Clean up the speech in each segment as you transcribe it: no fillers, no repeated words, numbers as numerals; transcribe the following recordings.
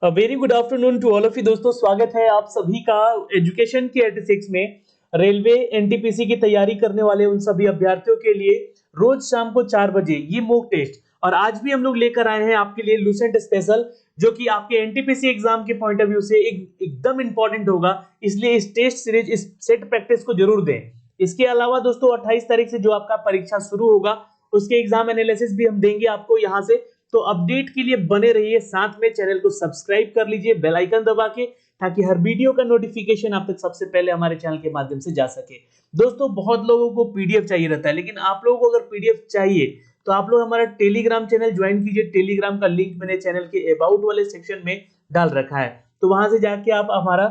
Very good afternoon to all of you दोस्तों, स्वागत है आप सभी का एजुकेशन के 86 में। रेलवे एनटीपीसी की तैयारी करने वाले उन सभी अभ्यर्थियों के लिए रोज शाम को 4 बजे ये मॉक टेस्ट, और आज भी हम लोग लेकर आए हैं आपके लिए लूसेंट स्पेशल, जो कि आपके एनटीपीसी एग्जाम के पॉइंट ऑफ व्यू से एकदम इंपॉर्टेंट होगा। इसलिए इस टेस्ट सीरीज, इस सेट प्रैक्टिस को जरूर दें। इसके अलावा दोस्तों 28 तारीख से जो आपका परीक्षा शुरू होगा उसके एग्जाम एनालिसिस भी हम देंगे आपको यहाँ से। तो अपडेट के लिए बने रहिए, साथ में चैनल को सब्सक्राइब कर लीजिए बेल आइकन दबा के, ताकि हर वीडियो का नोटिफिकेशन आप तक सबसे पहले हमारे चैनल के माध्यम से जा सके। दोस्तों बहुत लोगों को पीडीएफ चाहिए रहता है, लेकिन आप लोगों को अगर पीडीएफ चाहिए तो आप लोग हमारा टेलीग्राम चैनल ज्वाइन कीजिए। टेलीग्राम का लिंक मैंने चैनल के अबाउट वाले सेक्शन में डाल रखा है, तो वहां से जाके आप हमारा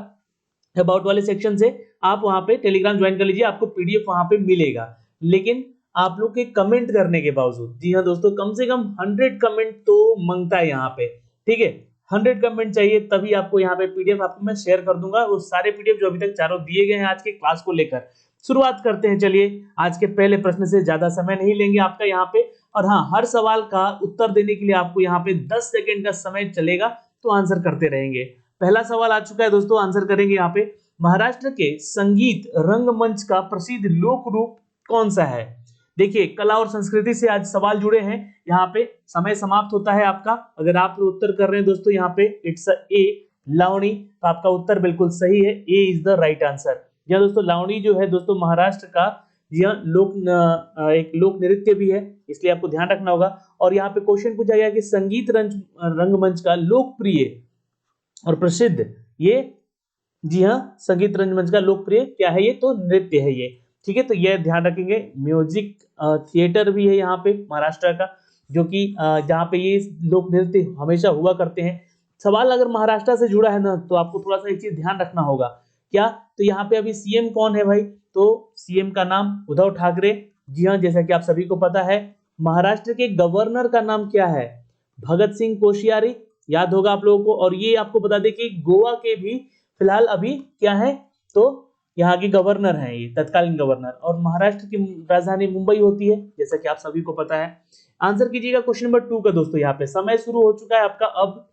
अबाउट वाले सेक्शन से आप वहां पे टेलीग्राम ज्वाइन कर लीजिए, आपको पीडीएफ वहां पे मिलेगा। लेकिन आप लोग के कमेंट करने के बावजूद, जी हाँ दोस्तों, कम से कम 100 कमेंट तो मांगता है यहाँ पे, ठीक है। 100 कमेंट चाहिए, तभी आपको यहाँ पे पीडीएफ आपको मैं शेयर कर दूंगा, वो सारे पीडीएफ जो अभी तक चारों दिए गए हैं आज के क्लास को लेकर। शुरुआत करते हैं, चलिए आज के पहले प्रश्न से। ज्यादा समय नहीं लेंगे आपका यहाँ पे, और हाँ, हर सवाल का उत्तर देने के लिए आपको यहाँ पे 10 सेकेंड का समय चलेगा, तो आंसर करते रहेंगे। पहला सवाल आ चुका है दोस्तों, आंसर करेंगे यहाँ पे। महाराष्ट्र के संगीत रंगमंच का प्रसिद्ध लोक रूप कौन सा है? देखिए, कला और संस्कृति से आज सवाल जुड़े हैं। यहाँ पे समय समाप्त होता है आपका। अगर आप उत्तर कर रहे हैं दोस्तों यहाँ पे इट्स ए लावणी, तो आपका उत्तर बिल्कुल सही है, ए इज द राइट आंसर। यह दोस्तों लावणी जो है दोस्तों महाराष्ट्र का यह एक लोक नृत्य भी है, इसलिए आपको ध्यान रखना होगा। और यहाँ पे क्वेश्चन पूछा गया कि संगीत रंगमंच का लोकप्रिय और प्रसिद्ध, ये जी हाँ, संगीत रंगमंच का लोकप्रिय क्या है? ये तो नृत्य है ये, ठीक है। तो ये ध्यान रखेंगे। म्यूजिक थिएटर भी है यहाँ पे महाराष्ट्र का, जो कि जहाँ पे ये लोक नृत्य हमेशा हुआ करते हैं। सवाल अगर महाराष्ट्र से जुड़ा है ना, तो आपको थोड़ा सा एक चीज ध्यान रखना होगा। क्या? तो यहाँ पे अभी सीएम कौन है भाई? तो सीएम का नाम उद्धव ठाकरे। जी हाँ, जैसा कि आप सभी को पता है। महाराष्ट्र के गवर्नर का नाम क्या है? भगत सिंह कोश्यारी, याद होगा आप लोगों को। और ये आपको बता दें कि गोवा के भी फिलहाल अभी क्या है, तो यहाँ के गवर्नर हैं, ये तत्कालीन गवर्नर। और महाराष्ट्र की राजधानी मुंबई होती है, जैसा कि आप सभी को पता है। आंसर कीजिएगा क्वेश्चन नंबर 2 का दोस्तों। यहाँ पे समय शुरू हो चुका है आपका अब।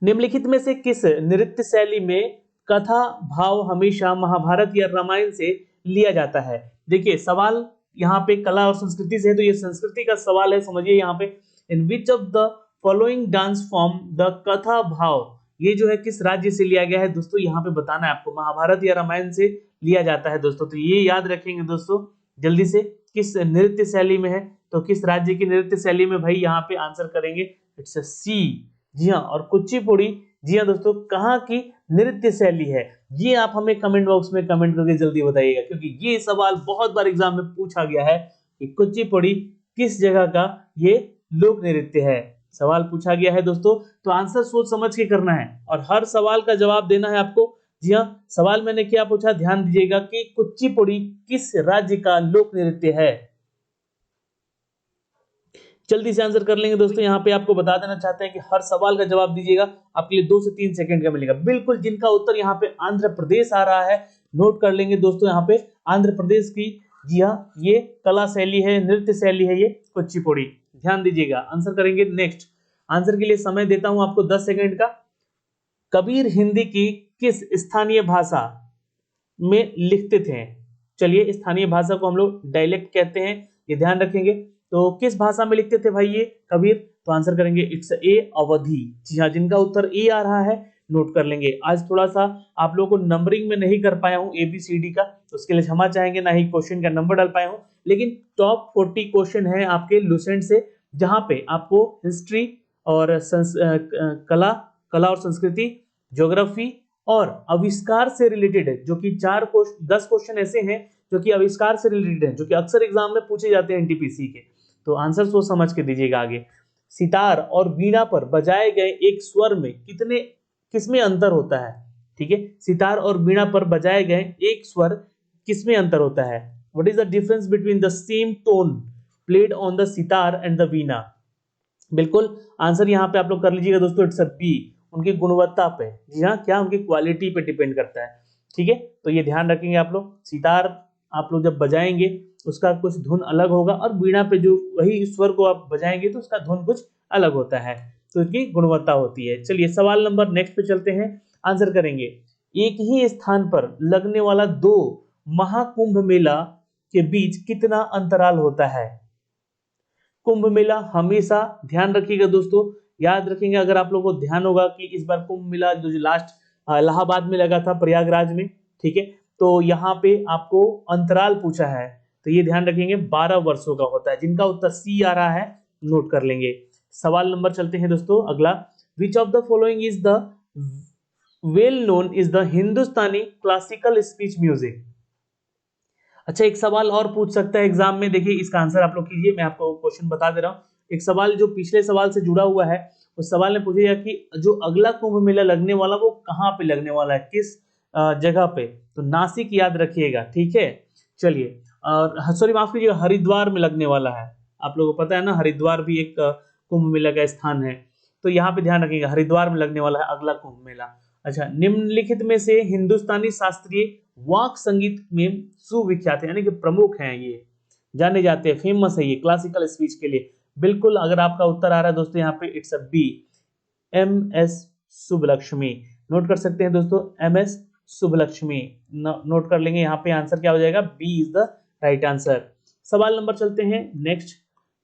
निम्नलिखित में से किस नृत्य शैली में कथा भाव हमेशा महाभारत या रामायण से लिया जाता है? देखिए, सवाल यहाँ पे कला और संस्कृति से है, तो ये संस्कृति का सवाल है, समझिए यहाँ पे। In which of the following dance form the katha bhav, ये जो है किस राज्य से लिया गया है दोस्तों? यहाँ पे बताना है आपको, महाभारत या रामायण से लिया जाता है दोस्तों। तो ये याद रखेंगे दोस्तों जल्दी से, किस नृत्य शैली में है, तो किस राज्य की नृत्य शैली में भाई, यहाँ पे आंसर करेंगे इट्स अ सी। जी हाँ, और कुचिपुड़ी, जी हाँ दोस्तों, कहाँ की नृत्य शैली है? ये आप हमें कमेंट बॉक्स में कमेंट करके जल्दी बताइएगा, क्योंकि ये सवाल बहुत बार एग्जाम में पूछा गया है कि कुचिपुड़ी किस जगह का ये लोक नृत्य है। सवाल पूछा गया है दोस्तों, तो आंसर सोच समझ के करना है, और हर सवाल का जवाब देना है आपको। जी हाँ, सवाल मैंने क्या पूछा, ध्यान दीजिएगा कि कुचिपुड़ी किस राज्य का लोक नृत्य है। जल्दी से आंसर कर लेंगे दोस्तों। यहाँ पे आपको बता देना चाहते हैं कि हर सवाल का जवाब दीजिएगा, आपके लिए 2 से 3 सेकंड का मिलेगा। बिल्कुल, जिनका उत्तर यहाँ पे आंध्र प्रदेश आ रहा है, नोट कर लेंगे दोस्तों यहाँ पे आंध्र प्रदेश की। जी हाँ, ये कला शैली है, नृत्य शैली है ये कुचिपुड़ी, ध्यान दीजिएगा। आंसर करेंगे नेक्स्ट। आंसर के लिए समय देता हूं आपको 10 सेकंड का। कबीर हिंदी की किस स्थानीय भाषा में लिखते थे? चलिए, स्थानीय भाषा को हम लोग डायलेक्ट कहते हैं, ये ध्यान रखेंगे। तो किस भाषा में लिखते थे भाई ये कबीर? तो आंसर करेंगे इट्स ए अवधी। जी हाँ, जिनका उत्तर ए आ रहा है नोट कर लेंगे। आज थोड़ा सा आप लोगों को नंबरिंग में नहीं कर पाया हूँ ABCD का, तो उसके लिए क्षमा चाहेंगे, ना ही क्वेश्चन का नंबर डाल पाया हूँ। लेकिन टॉप 40 क्वेश्चन है आपके लूसेंट से, जहां पे आपको हिस्ट्री और कला और संस्कृति, ज्योग्राफी और आविष्कार से रिलेटेड है, जो कि 10 क्वेश्चन ऐसे हैं जो कि आविष्कार से रिलेटेड हैं, जो कि अक्सर एग्जाम में पूछे जाते हैं एनटीपीसी के। तो आंसर सोच समझ के दीजिएगा आगे। सितार और वीणा पर बजाए गए एक स्वर में किसमें अंतर होता है? ठीक है, सितार और वीणा पर बजाए गए एक स्वर किसमें अंतर होता है? What is the difference between the same tone played on the sitar and the veena? बिल्कुल, आंसर यहाँ पे आप लोग कर लीजिएगा दोस्तों, इट्स अ बी, उनकी गुणवत्ता पे। जी हाँ, क्या? उनकी क्वालिटी पे डिपेंड करता है, ठीक है। तो ये ध्यान रखेंगे आप लोग। सितार आप लोग जब बजाएंगे उसका कुछ धुन अलग होगा, और बीड़ा पे जो वही स्वर को आप बजाएंगे तो उसका धुन कुछ अलग होता है, तो इसकी गुणवत्ता होती है। चलिए सवाल नंबर नेक्स्ट पे चलते हैं, आंसर करेंगे। एक ही स्थान पर लगने वाला 2 महाकुंभ मेला के बीच कितना अंतराल होता है? कुंभ मेला हमेशा ध्यान रखिएगा दोस्तों, याद रखेंगे। अगर आप लोगों को ध्यान होगा कि इस बार कुंभ मेला जो लास्ट इलाहाबाद में लगा था, प्रयागराज में, ठीक है, तो यहाँ पे आपको अंतराल पूछा है, तो ये ध्यान रखेंगे 12 वर्षों का होता है। जिनका उत्तर सी आ रहा है नोट कर लेंगे। सवाल नंबर चलते हैं दोस्तों अगला। विच of the following is the well known is the Hindustani classical speech music? अच्छा, एक सवाल और पूछ सकता है एग्जाम में, देखिए इसका आंसर आप लोग कीजिए, मैं आपको क्वेश्चन बता दे रहा हूँ। एक सवाल जो पिछले सवाल से जुड़ा हुआ है, उस सवाल ने पूछा कि जो अगला कुंभ मेला लगने वाला वो कहाँ पे लगने वाला है, किस जगह पे? तो नासिक याद रखिएगा, ठीक है। चलिए, और सॉरी माफ कीजिएगा, हरिद्वार में लगने वाला है। आप लोगों को पता है ना, हरिद्वार भी एक कुंभ मेला का स्थान है, तो यहाँ पे ध्यान रखिएगा, हरिद्वार में लगने वाला है अगला कुंभ मेला। अच्छा, निम्नलिखित में से हिंदुस्तानी शास्त्रीय वाक संगीत में सुविख्यात है, यानी कि प्रमुख हैं, ये जाने जाते हैं, फेमस है ये क्लासिकल स्पीच के लिए। बिल्कुल, अगर आपका उत्तर आ रहा है दोस्तों यहाँ पे, it's a B, M S Subbulakshmi. Note कर सकते हैं दोस्तों, एम एस सुब्बलक्ष्मी नोट कर लेंगे। यहाँ पे आंसर क्या हो जाएगा? B is the right answer. सवाल नंबर चलते हैं नेक्स्ट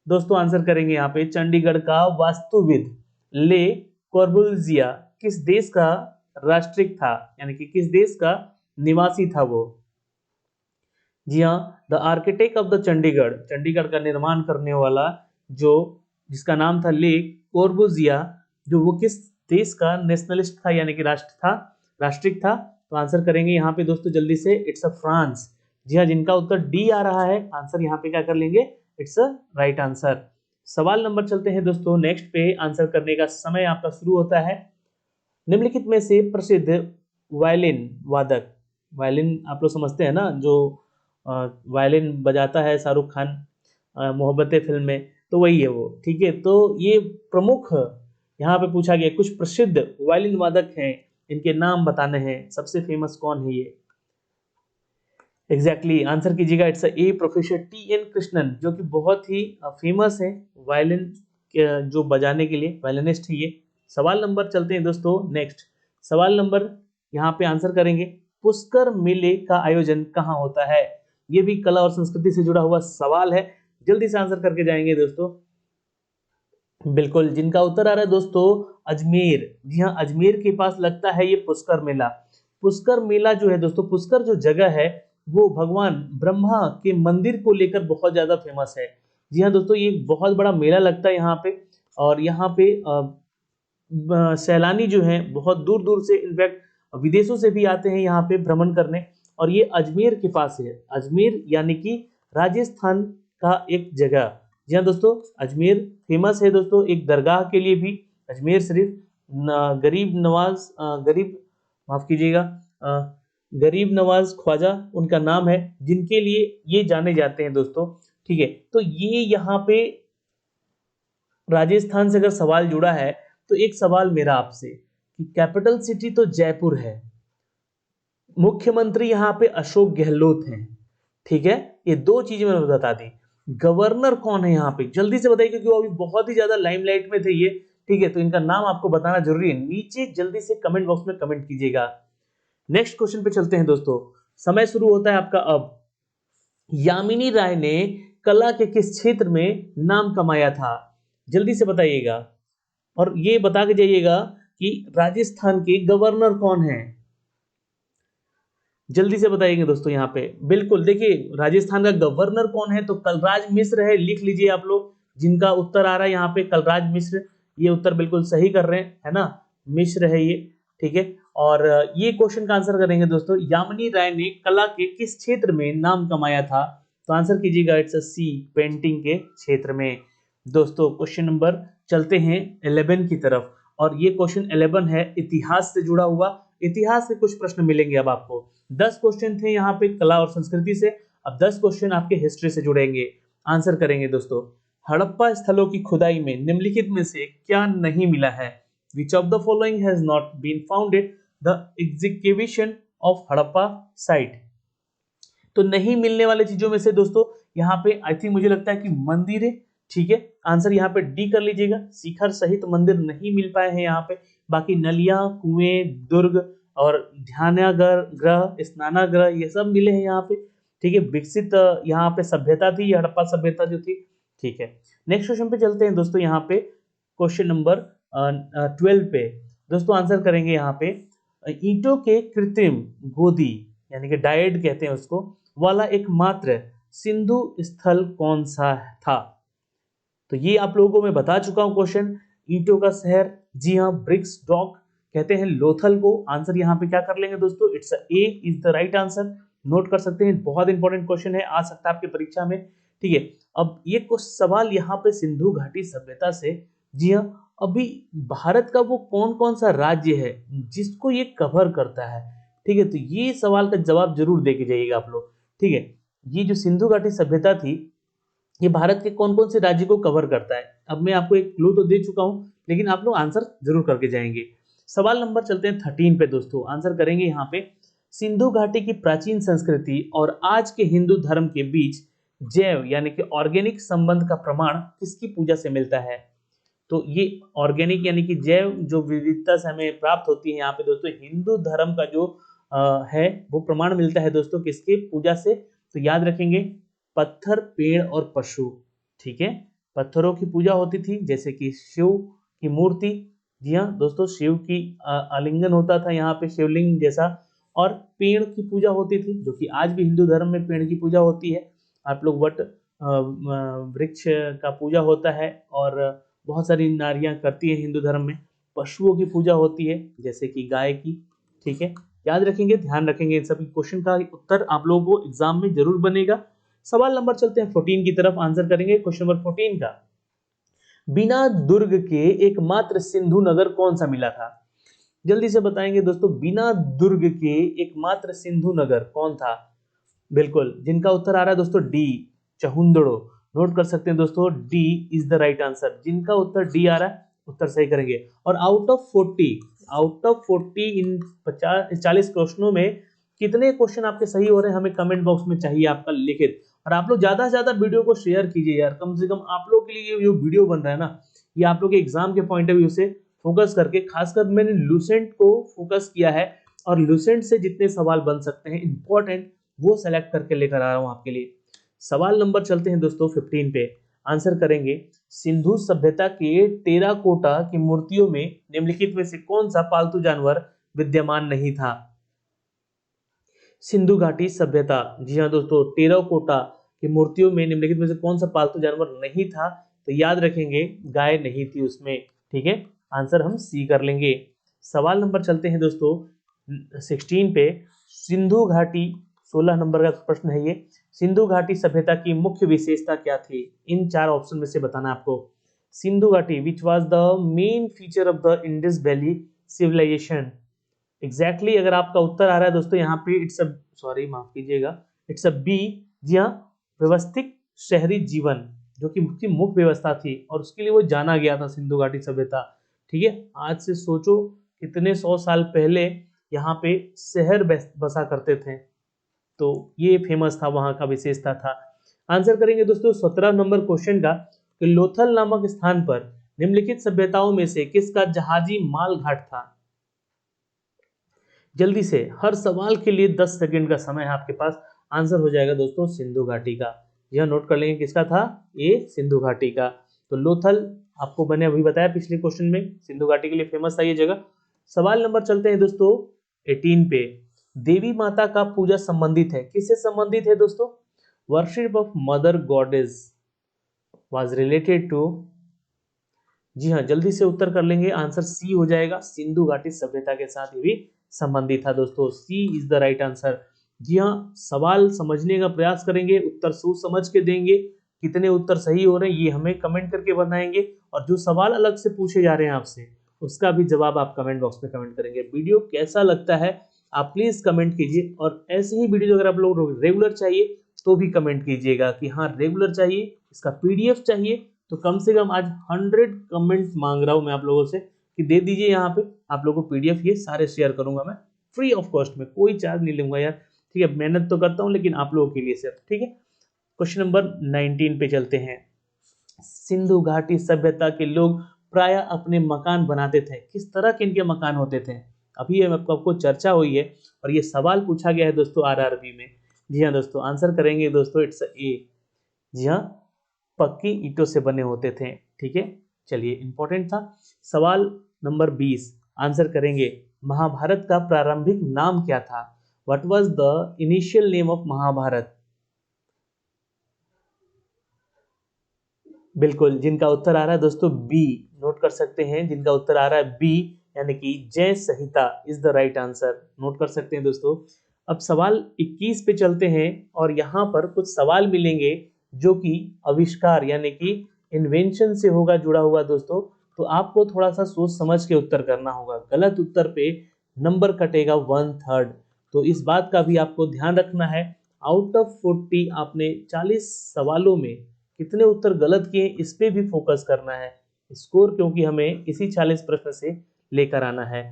दोस्तों, आंसर करेंगे यहाँ पे। चंडीगढ़ का वास्तुविद ले कॉर्बुजिया किस देश का राष्ट्रिक था, यानी कि किस देश का निवासी था वो? जी हाँ, the architect of the Chandigarh, Chandigarh का निर्माण करने वाला जो जिसका नाम था ले कॉर्बुजिया, जो वो किस देश का नेशनलिस्ट था, यानी कि राष्ट्रिक था? तो आंसर करेंगे यहाँ पे दोस्तों जल्दी से, इट्स अ फ्रांस। जी हाँ, जिनका उत्तर डी आ रहा है, आंसर यहाँ पे क्या कर लेंगे? It's a right answer. सवाल नंबर चलते हैं दोस्तों नेक्स्ट पे, आंसर करने का समय आपका शुरू होता है। निम्नलिखित में से प्रसिद्ध वायलिन वादक, वायलिन आप लोग समझते हैं ना, जो वायलिन बजाता है शाहरुख खान मोहब्बतें फिल्म में, तो वही है वो, ठीक है। तो ये प्रमुख यहाँ पे पूछा गया, कुछ प्रसिद्ध वायलिन वादक हैं, इनके नाम बताने हैं, सबसे फेमस कौन है ये? एग्जैक्टली आंसर कीजिएगा, it's a professor T N Krishnan, जो कि बहुत ही फेमस है वायलिन जो बजाने के लिए, वायलिनिस्ट है ये। सवाल नंबर चलते हैं दोस्तों नेक्स्ट। सवाल नंबर यहाँ पे आंसर करेंगे, पुष्कर मेले का आयोजन कहाँ होता है? ये भी कला और संस्कृति से जुड़ा हुआ सवाल है, जल्दी से आंसर करके जाएंगे दोस्तों। बिल्कुल, जिनका उत्तर आ रहा है दोस्तों अजमेर। जी हाँ, अजमेर के पास लगता है ये पुष्कर मेला। पुष्कर मेला जो है दोस्तों, पुष्कर जो जगह है वो भगवान ब्रह्मा के मंदिर को लेकर बहुत ज्यादा फेमस है। जी हाँ दोस्तों, ये बहुत बड़ा मेला लगता है यहाँ पे, और यहाँ पे सैलानी जो हैं बहुत दूर दूर से, इनफैक्ट विदेशों से भी आते हैं यहाँ पे भ्रमण करने, और ये अजमेर के पास है। अजमेर यानी कि राजस्थान का एक जगह। जी हाँ दोस्तों, अजमेर फेमस है दोस्तों एक दरगाह के लिए भी, अजमेर शरीफ। गरीब माफ कीजिएगा, गरीब नवाज ख्वाजा उनका नाम है, जिनके लिए ये जाने जाते हैं दोस्तों, ठीक है। तो ये यहाँ पे राजस्थान से अगर सवाल जुड़ा है, तो एक सवाल मेरा आपसे कि कैपिटल सिटी तो जयपुर है, मुख्यमंत्री यहाँ पे अशोक गहलोत हैं, ठीक है, ये दो चीजें मैंने बता दी। गवर्नर कौन है यहाँ पे, जल्दी से बताइए, क्योंकि वो अभी बहुत ही ज्यादा लाइमलाइट में थे ये, ठीक है, तो इनका नाम आपको बताना जरूरी है, नीचे जल्दी से कमेंट बॉक्स में कमेंट कीजिएगा। नेक्स्ट क्वेश्चन पे चलते हैं दोस्तों, समय शुरू होता है आपका अब। यामिनी राय ने कला के किस क्षेत्र में नाम कमाया था? जल्दी से बताइएगा, और ये बता के जाइएगा कि राजस्थान के गवर्नर कौन है, जल्दी से बताइएगा दोस्तों। यहाँ पे बिल्कुल देखिए, राजस्थान का गवर्नर कौन है, तो कलराज मिश्र है, लिख लीजिए आप लोग। जिनका उत्तर आ रहा है यहाँ पे कलराज मिश्र, ये उत्तर बिल्कुल सही कर रहे हैं, है ना, मिश्र है ये, ठीक है। और ये क्वेश्चन का आंसर करेंगे दोस्तों, यामिनी राय ने कला के किस क्षेत्र में नाम कमाया था? तो आंसर कीजिएगा, इट्स सी, पेंटिंग के क्षेत्र में। दोस्तों क्वेश्चन नंबर चलते हैं 11 की तरफ, और ये क्वेश्चन 11 है इतिहास से जुड़ा हुआ। इतिहास से कुछ प्रश्न मिलेंगे अब आपको। 10 क्वेश्चन थे यहाँ पे कला और संस्कृति से, अब 10 क्वेश्चन आपके हिस्ट्री से जुड़ेंगे। आंसर करेंगे दोस्तों, हड़प्पा स्थलों की खुदाई में निम्नलिखित में से क्या नहीं मिला है? Which of the following has not been founded the excavation of Harappa site? तो नहीं मिलने वाले चीजों में से दोस्तों यहाँ पे आई थिंक मुझे लगता है कि मंदिर ठीक है, आंसर यहाँ पे डी कर लीजिएगा। शिखर सहित मंदिर नहीं मिल पाए हैं यहाँ पे, बाकी नलियां, कुएं, दुर्ग और ध्यानागर स्नानाग्रह ये सब मिले हैं यहाँ पे। ठीक है, विकसित यहाँ पे सभ्यता थी, हड़प्पा सभ्यता जो थी। ठीक है, नेक्स्ट क्वेश्चन पे चलते हैं दोस्तों। यहाँ पे क्वेश्चन नंबर 12 पे दोस्तों आंसर करेंगे यहाँ पे, ईंटों के कृत्रिम गोदी यानी कि डायड कहते हैं उसको वाला एकमात्र सिंधु स्थल कौन सा था? तो ये आप लोगों को मैं बता चुका हूं क्वेश्चन। ईंटों का शहर, जी हाँ, ब्रिक्स डॉक कहते हैं लोथल को। आंसर यहाँ पे क्या कर लेंगे दोस्तों, it's a is the right answer. Note कर सकते हैं, बहुत इंपॉर्टेंट क्वेश्चन है, आ सकता है आपकी परीक्षा में। ठीक है, अब ये कुछ सवाल यहाँ पे सिंधु घाटी सभ्यता से, जी हाँ, अभी भारत का वो कौन कौन सा राज्य है जिसको ये कवर करता है? ठीक है, तो ये सवाल का जवाब जरूर दे के जाइएगा आप लोग। ठीक है, ये जो सिंधु घाटी सभ्यता थी ये भारत के कौन कौन से राज्य को कवर करता है? अब मैं आपको एक क्लू तो दे चुका हूं, लेकिन आप लोग आंसर जरूर करके जाएंगे। सवाल नंबर चलते हैं 13 पे दोस्तों, आंसर करेंगे यहाँ पे, सिंधु घाटी की प्राचीन संस्कृति और आज के हिंदू धर्म के बीच जैव यानी कि ऑर्गेनिक संबंध का प्रमाण किसकी पूजा से मिलता है? तो ये ऑर्गेनिक यानी कि जैव जो विविधता से हमें प्राप्त होती है यहाँ पे दोस्तों, हिंदू धर्म का जो है वो प्रमाण मिलता है दोस्तों किसके पूजा से? तो याद रखेंगे, पत्थर, पेड़ और पशु। ठीक है, पत्थरों की पूजा होती थी जैसे कि शिव की मूर्ति, जी हाँ दोस्तों, शिव की आलिंगन होता था यहाँ पे शिवलिंग जैसा, और पेड़ की पूजा होती थी जो कि आज भी हिंदू धर्म में पेड़ की पूजा होती है। आप लोग वट वृक्ष का पूजा होता है और बहुत सारी नारियां करती है हिंदू धर्म में। पशुओं की पूजा होती है जैसे कि गाय की। ठीक है, याद रखेंगे, ध्यान रखेंगे, इन सभी क्वेश्चन का उत्तर आप लोगों को एग्जाम में जरूर बनेगा। सवाल नंबर चलते हैं 14 की तरफ, आंसर करेंगे क्वेश्चन नंबर 14 का, बिना दुर्ग के एकमात्र सिंधु नगर कौन सा मिला था? जल्दी से बताएंगे दोस्तों, बिना दुर्ग के एकमात्र सिंधु नगर कौन था? बिल्कुल, जिनका उत्तर आ रहा है दोस्तों डी, चहुंदड़ो। नोट कर सकते हैं दोस्तों, D is the right answer. जिनका उत्तर डी आ रहा है उत्तर सही करेंगे। और आउट ऑफ 40 इन 40 क्वेश्चनों में कितने क्वेश्चन आपके सही हो रहे हैं हमें कमेंट बॉक्स में चाहिए आपका लिखित। और आप लोग ज्यादा से ज्यादा वीडियो को शेयर कीजिए यार, कम से कम आप लोग के लिए जो वीडियो बन रहा है ना, ये आप लोग के एग्जाम के पॉइंट ऑफ व्यू से फोकस करके, खासकर मैंने लूसेंट को फोकस किया है और लूसेंट से जितने सवाल बन सकते हैं इंपॉर्टेंट वो सेलेक्ट करके लेकर आ रहा हूं आपके लिए। सवाल नंबर चलते हैं दोस्तों 15 पे, आंसर करेंगे, सिंधु सभ्यता के टेराकोटा की मूर्तियों में निम्नलिखित में से कौन सा पालतू जानवर विद्यमान नहीं था? सिंधु घाटी सभ्यता, जी हाँ दोस्तों, टेराकोटा की मूर्तियों में निम्नलिखित में से कौन सा पालतू जानवर नहीं था? तो याद रखेंगे, गाय नहीं थी उसमें। ठीक है, आंसर हम सी कर लेंगे। सवाल नंबर चलते हैं दोस्तों 16 पे, सिंधु घाटी, 16 नंबर का प्रश्न है ये, सिंधु घाटी सभ्यता की मुख्य विशेषता क्या थी? इन चार ऑप्शन में से बताना आपको। सिंधु घाटी which was the main feature of the Indus valley civilization. Exactly अगर आपका उत्तर आ रहा है दोस्तों यहाँ पे, इट्स अ, सॉरी माफ कीजिएगा, इट्स अ बी, जी हाँ, व्यवस्थित शहरी जीवन जो कि उसकी मुख्य व्यवस्था थी और उसके लिए वो जाना गया था सिंधु घाटी सभ्यता। ठीक है, आज से सोचो कितने 100 साल पहले यहाँ पे शहर बसा करते थे, तो ये फेमस था, वहां का विशेषता था। आंसर करेंगे दोस्तों 17 नंबर क्वेश्चन का, कि लोथल नामक स्थान पर निम्नलिखित सभ्यताओं में से किसका जहाजी माल घाट था? जल्दी से, हर सवाल के लिए 10 सेकंड का समय है आपके पास। आंसर हो जाएगा दोस्तों सिंधु घाटी का। यह नोट कर लेंगे किसका था, ये सिंधु घाटी का। तो लोथल आपको मैंने अभी बताया पिछले क्वेश्चन में, सिंधु घाटी के लिए फेमस था ये जगह। सवाल नंबर चलते हैं दोस्तों 18 पे, देवी माता का पूजा संबंधित है, किससे संबंधित है दोस्तों? Worship of mother goddess was related to, जी हाँ, जल्दी से उत्तर कर लेंगे, आंसर सी हो जाएगा, सिंधु घाटी सभ्यता के साथ ये भी संबंधित था दोस्तों, सी इज द राइट आंसर। जी हाँ, सवाल समझने का प्रयास करेंगे, उत्तर सोच समझ के देंगे, कितने उत्तर सही हो रहे हैं ये हमें कमेंट करके बताएंगे, और जो सवाल अलग से पूछे जा रहे हैं आपसे उसका भी जवाब आप कमेंट बॉक्स में कमेंट करेंगे। वीडियो कैसा लगता है आप प्लीज कमेंट कीजिए, और ऐसे ही वीडियो अगर आप लोग रेगुलर चाहिए तो भी कमेंट कीजिएगा कि हाँ रेगुलर चाहिए, इसका पीडीएफ चाहिए, तो कम से कम आज 100 कमेंट्स मांग रहा हूं मैं आप लोगों से कि दे दीजिए। यहाँ पे आप लोगों को पीडीएफ ये सारे शेयर करूंगा मैं फ्री ऑफ कॉस्ट में, कोई चार्ज नहीं लूंगा यार। ठीक है, मेहनत तो करता हूँ लेकिन आप लोगों के लिए सिर्फ। ठीक है, क्वेश्चन नंबर 19 पे चलते हैं। सिंधु घाटी सभ्यता के लोग प्राय अपने मकान बनाते थे। किस तरह के इनके मकान होते थे, अभी ये आपको चर्चा हुई है और ये सवाल पूछा गया है दोस्तों आरआरबी में। जी हाँ दोस्तों, आंसर करेंगे दोस्तों इट्स ए। जी हाँ, पक्की ईंटों से बने होते थे। ठीक है, चलिए इंपॉर्टेंट था। सवाल नंबर 20 आंसर करेंगे, महाभारत का प्रारंभिक नाम क्या था? What was the initial name of Mahabharata? बिल्कुल, जिनका उत्तर आ रहा है दोस्तों बी, नोट कर सकते हैं, जिनका उत्तर आ रहा है बी, यानी कि Jai Samhita is the right answer. Note कर सकते हैं दोस्तों। अब सवाल 21 पे चलते हैं और यहाँ पर कुछ सवाल मिलेंगे जो कि आविष्कार यानी कि इन्वेंशन से होगा जुड़ा हुआ दोस्तों। तो आपको थोड़ा सा सोच समझ के उत्तर करना होगा, गलत उत्तर पे नंबर कटेगा 1/3। तो इस बात का भी आपको ध्यान रखना है। आउट ऑफ 40 आपने 40 सवालों में कितने उत्तर गलत किए इस पे भी फोकस करना है स्कोर, क्योंकि हमें इसी 40 प्रश्न से लेकर आना है।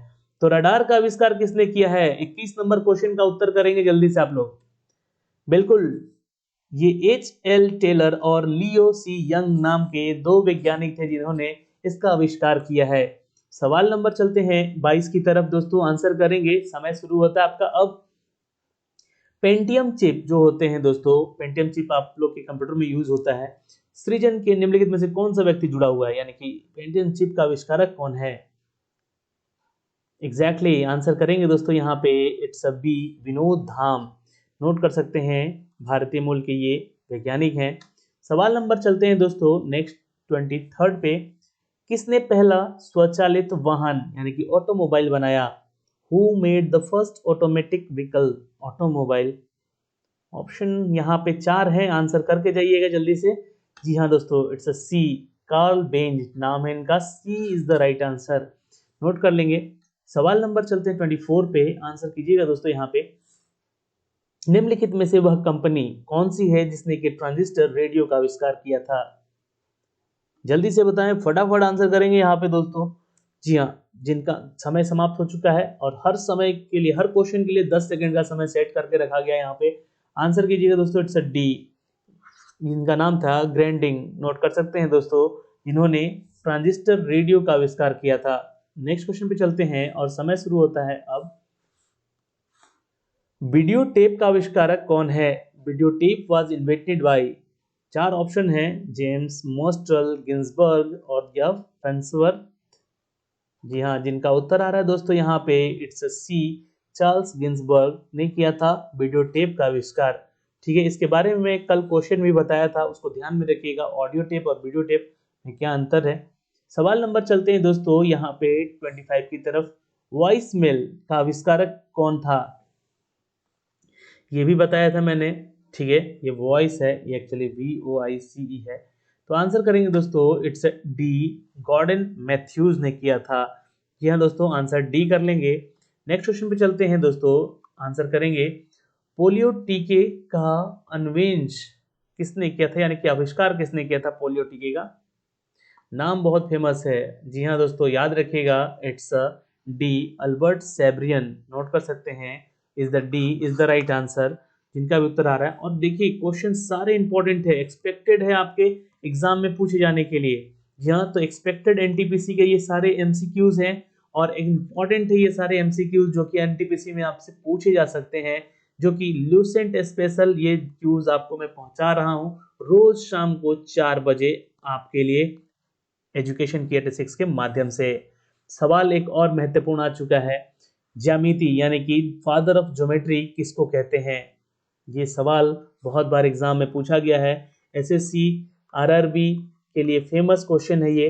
तो रडार का आविष्कार किसने किया है? 21 नंबर क्वेश्चन का उत्तर करेंगे जल्दी से आप लोग। बिल्कुल, ये H.L. टेलर और लियो सी यंग नाम के दो वैज्ञानिक थे जिन्होंने इसका आविष्कार किया है। सवाल नंबर चलते हैं 22 की तरफ दोस्तों, आंसर करेंगे, समय शुरू होता है आपका अब। पेंटियम चिप जो होते हैं दोस्तों, पेंटियम चिप आप लोग के कंप्यूटर में यूज होता है। सृजन के निम्नलिखित में से कौन सा व्यक्ति जुड़ा हुआ है, यानी कि पेंटियम चिप का आविष्कारक कौन है? एग्जैक्टली आंसर करेंगे दोस्तों यहाँ पे it's a B, Vinod Dham. Note कर सकते हैं, भारतीय मूल के ये वैज्ञानिक हैं। सवाल नंबर चलते हैं दोस्तों नेक्स्ट 23rd पे, किसने पहला स्वचालित वाहन यानी कि ऑटोमोबाइल बनाया? Who made the first automatic vehicle automobile? Option यहाँ पे 4 है, आंसर करके जाइएगा जल्दी से। जी हाँ दोस्तों, it's a C, Karl Benz नाम है इनका, C is the right answer. Note कर लेंगे। सवाल नंबर चलते हैं 24 पे, आंसर कीजिएगा दोस्तों यहाँ पे। निम्नलिखित में से वह कंपनी कौन सी है जिसने कि ट्रांजिस्टर रेडियो का आविष्कार किया था? जल्दी से बताएं, फटाफट आंसर करेंगे यहाँ पे दोस्तों। जी हाँ, जिनका समय समाप्त हो चुका है और हर समय के लिए, हर क्वेश्चन के लिए 10 सेकंड का समय सेट करके रखा गया है यहाँ पे। आंसर कीजिएगा दोस्तों, इट्स अ डी, जिनका नाम था ग्रैंडिंग। नोट कर सकते हैं दोस्तों, जिन्होंने ट्रांजिस्टर रेडियो का आविष्कार किया था। नेक्स्ट क्वेश्चन पे चलते हैं और समय शुरू होता है अब। वीडियो टेप का आविष्कारक कौन है? Video tape was invented by, 4 option है, जेम्स मोस्टल, गिन्सबर्ग और या फेंसवर्थ। जी हाँ, जिनका उत्तर आ रहा है दोस्तों यहाँ पे इट्स सी, चार्ल्स गिन्सबर्ग ने किया था वीडियो टेप का आविष्कार। ठीक है, इसके बारे में कल क्वेश्चन भी बताया था, उसको ध्यान में रखिएगा, ऑडियो टेप और वीडियो टेप में क्या अंतर है। सवाल नंबर चलते हैं दोस्तों यहाँ पे 25 की तरफ, वॉइस मेल का आविष्कारक कौन था? ये भी बताया था मैंने। ठीक है, ये वॉइस है, ये एक्चुअली VOICE है। तो आंसर करेंगे दोस्तों इट्स डी, गॉर्डन मैथ्यूज ने किया था। जी हाँ दोस्तों, आंसर डी कर लेंगे। नेक्स्ट क्वेश्चन पे चलते हैं दोस्तों, आंसर करेंगे, पोलियो टीके का अन्वेंश किसने किया था, यानी कि आविष्कार किसने किया था पोलियो टीके का? नाम बहुत फेमस है। जी हाँ दोस्तों, याद रखिएगा, इट्स डी, अल्बर्ट सेब्रियन। नोट कर सकते हैं, is the D is the right answer, जिनका भी उत्तर आ रहा है। और देखिए क्वेश्चन सारे इंपॉर्टेंट है, एक्सपेक्टेड है आपके एग्जाम में पूछे जाने के लिए। जी हाँ, तो एक्सपेक्टेड एनटीपीसी के ये सारे एमसीक्यूज हैं और इंपॉर्टेंट है ये सारे एमसीक्यूज जो कि एनटीपीसी में आपसे पूछे जा सकते हैं, जो कि लूसेंट स्पेशल ये क्यूज आपको मैं पहुंचा रहा हूं रोज शाम को 4 बजे आपके लिए एजुकेशन की 86 के माध्यम से। सवाल एक और महत्वपूर्ण आ चुका है, ज्यामिति यानी कि फादर ऑफ ज्योमेट्री किसको कहते हैं? ये सवाल बहुत बार एग्जाम में पूछा गया है, एसएससी आरआरबी के लिए फेमस क्वेश्चन है ये।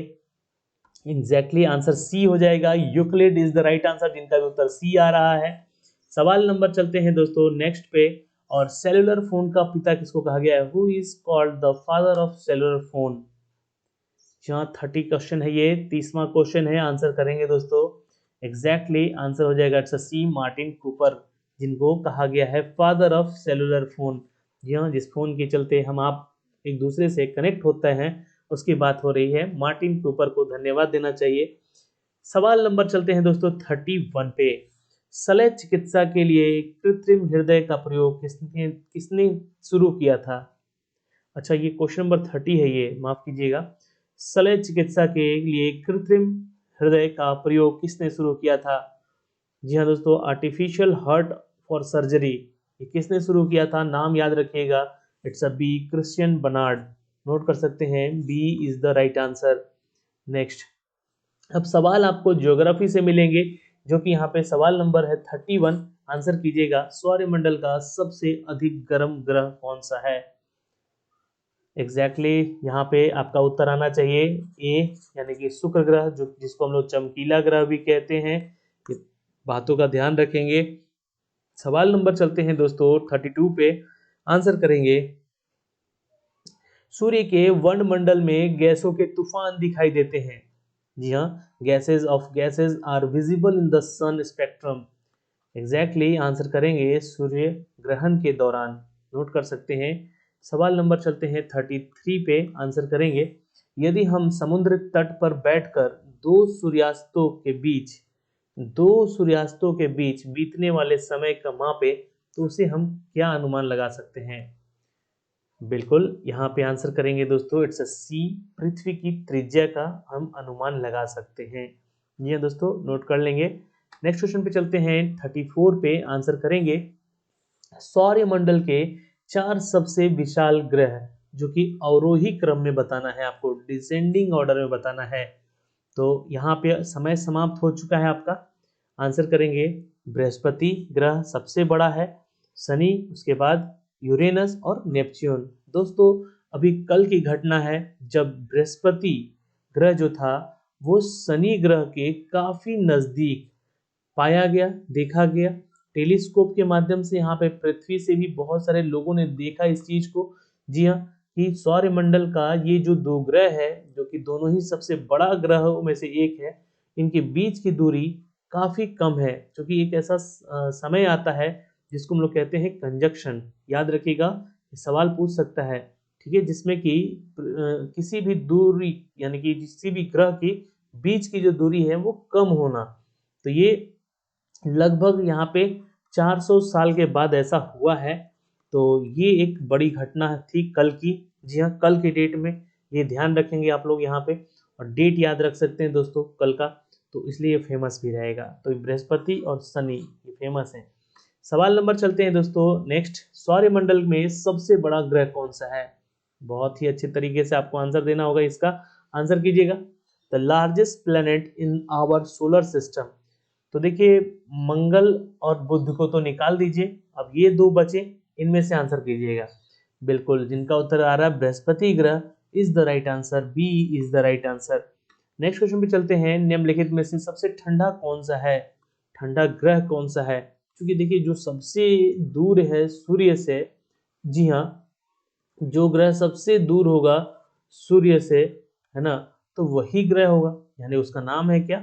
एग्जैक्टली आंसर सी हो जाएगा, Euclid is the right answer, जिनका भी उत्तर सी आ रहा है। सवाल नंबर चलते हैं दोस्तों नेक्स्ट पे, और सेलुलर फोन का पिता किसको कहा गया है? Who is called the father of cellular phone? जहाँ 30 क्वेश्चन है, ये 30वां क्वेश्चन है, आंसर करेंगे दोस्तों। एग्जैक्टली आंसर हो जाएगा इट्स सी, मार्टिन कूपर, जिनको कहा गया है फादर ऑफ सेलुलर फोन। जी हाँ, जिस फोन के चलते हम आप एक दूसरे से कनेक्ट होते हैं उसकी बात हो रही है, मार्टिन कूपर को धन्यवाद देना चाहिए। सवाल नंबर चलते हैं दोस्तों 31 पे, शल्य चिकित्सा के लिए कृत्रिम हृदय का प्रयोग किसने किसने शुरू किया था? अच्छा, ये क्वेश्चन नंबर 30 है, ये माफ कीजिएगा। शल्य चिकित्सा के लिए कृत्रिम हृदय का प्रयोग किसने शुरू किया था? जी हाँ दोस्तों, आर्टिफिशियल हार्ट फॉर सर्जरी ये किसने शुरू किया था? नाम याद रखिएगा, it's a B, Christian Bernard. Note कर सकते हैं, B is the right answer. Next, अब सवाल आपको ज्योग्राफी से मिलेंगे, जो कि यहाँ पे सवाल नंबर है 31। आंसर कीजिएगा, सौरमंडल का सबसे अधिक गर्म ग्रह कौन सा है? एग्जैक्टली यहाँ पे आपका उत्तर आना चाहिए ए, यानी कि शुक्र ग्रह, जो जिसको हम लोग चमकीला ग्रह भी कहते हैं। ये बातों का ध्यान रखेंगे। सवाल नंबर चलते हैं दोस्तों 32 पे। आंसर करेंगे, सूर्य के वर्णमंडल में गैसों के तूफान दिखाई देते हैं। जी हाँ, gases are visible in the sun spectrum. Exactly answer करेंगे सूर्य ग्रहण के दौरान। नोट कर सकते हैं। सवाल नंबर चलते हैं 33 पे। आंसर करेंगे, यदि हम समुद्र तट पर बैठकर दो सूर्यास्तों के बीच बीतने वाले समय का मापे तो उसे हम क्या अनुमान लगा सकते हैं? बिल्कुल यहाँ पे आंसर करेंगे दोस्तों, इट्स अ सी, पृथ्वी की त्रिज्या का हम अनुमान लगा सकते हैं। जी हाँ दोस्तों, नोट कर लेंगे। नेक्स्ट क्वेश्चन पे चलते हैं 34 पे। आंसर करेंगे, सौरमंडल के 4 सबसे विशाल ग्रह, जो कि अवरोही क्रम में बताना है आपको, डिसेंडिंग ऑर्डर में बताना है। तो यहाँ पे समय समाप्त हो चुका है आपका। आंसर करेंगे, बृहस्पति ग्रह सबसे बड़ा है, शनि, उसके बाद यूरेनस और नेपच्यून। दोस्तों, अभी कल की घटना है जब बृहस्पति ग्रह जो था वो शनि ग्रह के काफी नजदीक पाया गया, देखा गया। टेलीस्कोप के माध्यम से यहाँ पे पृथ्वी से भी बहुत सारे लोगों ने देखा इस चीज को। जी हाँ, कि सौरमंडल का ये जो दो ग्रह है, जो कि दोनों ही सबसे बड़ा ग्रहों में से एक है, इनके बीच की दूरी काफी कम है, क्योंकि एक ऐसा समय आता है जिसको हम लोग कहते हैं कंजक्शन। याद रखिएगा, सवाल पूछ सकता है, ठीक है, जिसमें कि किसी भी दूरी, यानी कि किसी भी ग्रह की बीच की जो दूरी है वो कम होना। तो ये लगभग यहाँ पे 400 साल के बाद ऐसा हुआ है। तो ये एक बड़ी घटना थी कल की। जी हाँ, कल की डेट में ये ध्यान रखेंगे आप लोग यहाँ पे, और डेट याद रख सकते हैं दोस्तों कल का, तो इसलिए फेमस भी रहेगा। तो बृहस्पति और शनि ये फेमस हैं। सवाल नंबर चलते हैं दोस्तों नेक्स्ट, सौरमंडल में सबसे बड़ा ग्रह कौन सा है? बहुत ही अच्छे तरीके से आपको आंसर देना होगा इसका। आंसर कीजिएगा, the largest planet in our solar system. तो देखिए, मंगल और बुध को तो निकाल दीजिए, अब ये दो बचे, इनमें से आंसर कीजिएगा। बिल्कुल, जिनका उत्तर आ रहा है बृहस्पति ग्रह is the right answer, B is the right answer. Next question पे चलते हैं, निम्नलिखित में से सबसे ठंडा कौन सा है? ठंडा ग्रह कौन सा है? क्योंकि देखिए, जो सबसे दूर है सूर्य से, जी हाँ, जो ग्रह सबसे दूर होगा सूर्य से, है ना, तो वही ग्रह होगा, यानी उसका नाम है क्या?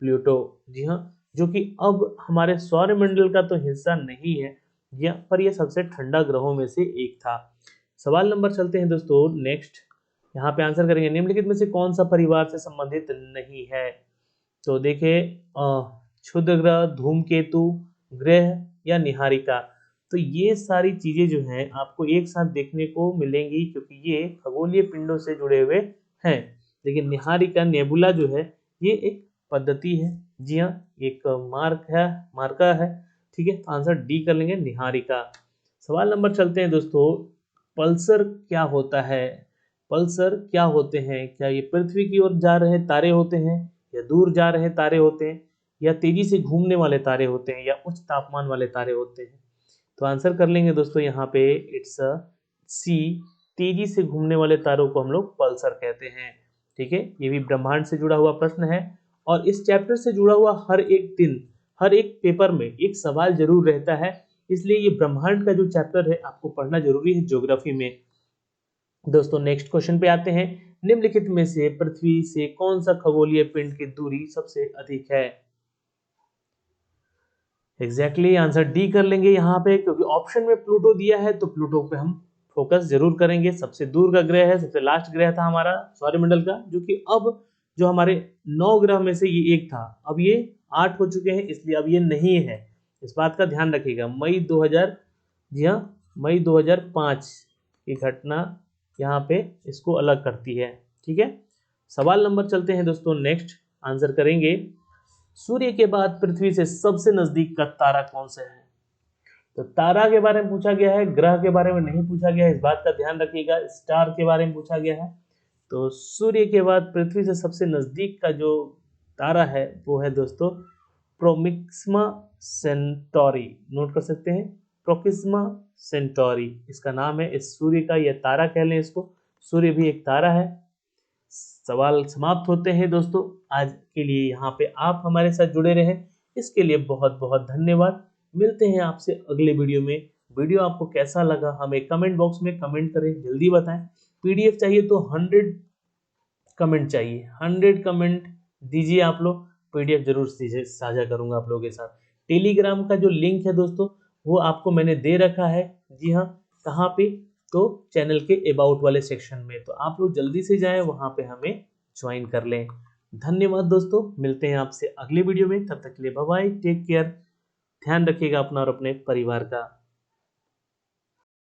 प्लूटो। जी हाँ, जो कि अब हमारे सौरमंडल का तो हिस्सा नहीं है, या पर यह सबसे ठंडा ग्रहों में से एक था। सवाल नंबर चलते हैं दोस्तों नेक्स्ट। यहाँ पे आंसर करेंगे, निम्नलिखित में से कौन सा परिवार से संबंधित नहीं है? तो देखिए, क्षुद्र ग्रह, धूमकेतु, ग्रह या निहारिका। तो ये सारी चीजें जो हैं आपको एक साथ देखने को मिलेंगी, क्योंकि ये खगोलीय पिंडों से जुड़े हुए हैं। लेकिन निहारिका नेबुला जो है ये एक पद्धति है। जी हाँ, एक मार्का है। ठीक है, तो आंसर डी कर लेंगे, निहारिका। सवाल नंबर चलते हैं दोस्तों, पल्सर क्या होता है? पल्सर क्या होते हैं? क्या ये पृथ्वी की ओर जा रहे तारे होते हैं, या दूर जा रहे तारे होते हैं, या तेजी से घूमने वाले तारे होते हैं, या उच्च तापमान वाले तारे होते हैं? तो आंसर कर लेंगे दोस्तों यहाँ पे, इट्स सी, तेजी से घूमने वाले तारों को हम लोग पल्सर कहते हैं। ठीक है, ये भी ब्रह्मांड से जुड़ा हुआ प्रश्न है, और इस चैप्टर से जुड़ा हुआ हर एक दिन, हर एक पेपर में एक सवाल जरूर रहता है, इसलिए ये ब्रह्मांड का जो चैप्टर है आपको पढ़ना जरूरी है ज्योग्राफी में। दोस्तों नेक्स्ट क्वेश्चन पे आते हैं, निम्नलिखित में से पृथ्वी से कौन सा खगोलीय पिंड की दूरी सबसे अधिक है? एग्जैक्टली आंसर डी कर लेंगे यहाँ पे, क्योंकि ऑप्शन में प्लूटो दिया है, तो प्लूटो पे हम फोकस जरूर करेंगे। सबसे दूर का ग्रह है, सबसे लास्ट ग्रह था हमारा सौरमंडल का, जो कि अब जो हमारे 9 ग्रह में से ये एक था, अब ये 8 हो चुके हैं, इसलिए अब ये नहीं है। इस बात का ध्यान रखिएगा। मई 2000, जी हाँ, मई 2005 की घटना यहाँ पे इसको अलग करती है। ठीक है, सवाल नंबर चलते हैं दोस्तों नेक्स्ट, आंसर करेंगे। सूर्य के बाद पृथ्वी से सबसे नजदीक का तारा कौन सा है? तो तारा के बारे में पूछा गया है, ग्रह के बारे में नहीं पूछा गया है, इस बात का ध्यान रखिएगा। स्टार के बारे में पूछा गया है। तो सूर्य के बाद पृथ्वी से सबसे नजदीक का जो तारा है वो है दोस्तों प्रोक्सिमा सेंटोरी। नोट कर सकते हैं, प्रोक्सिमा सेंटोरी इसका नाम है। इस सूर्य का, यह तारा कह लें इसको, सूर्य भी एक तारा है। सवाल समाप्त होते हैं दोस्तों। आज के लिए यहाँ पे आप हमारे साथ जुड़े रहे, इसके लिए बहुत बहुत धन्यवाद। मिलते हैं आपसे अगले वीडियो में। वीडियो आपको कैसा लगा हमें कमेंट बॉक्स में कमेंट करें, जल्दी बताएं। पीडीएफ चाहिए तो 100 कमेंट चाहिए, 100 कमेंट दीजिए आप लोग, पीडीएफ जरूर साझा करूंगा आप लोगों के साथ। टेलीग्राम का जो लिंक है दोस्तों वो आपको मैंने दे रखा है। जी हाँ, कहाँ पे? तो चैनल के अबाउट वाले सेक्शन में। तो आप लोग जल्दी से जाएं, वहां पे हमें ज्वाइन कर लें। धन्यवाद दोस्तों, मिलते हैं आपसे अगले वीडियो में। तब तक के लिए बाय बाय, टेक केयर, ध्यान रखिएगा अपना और अपने परिवार का।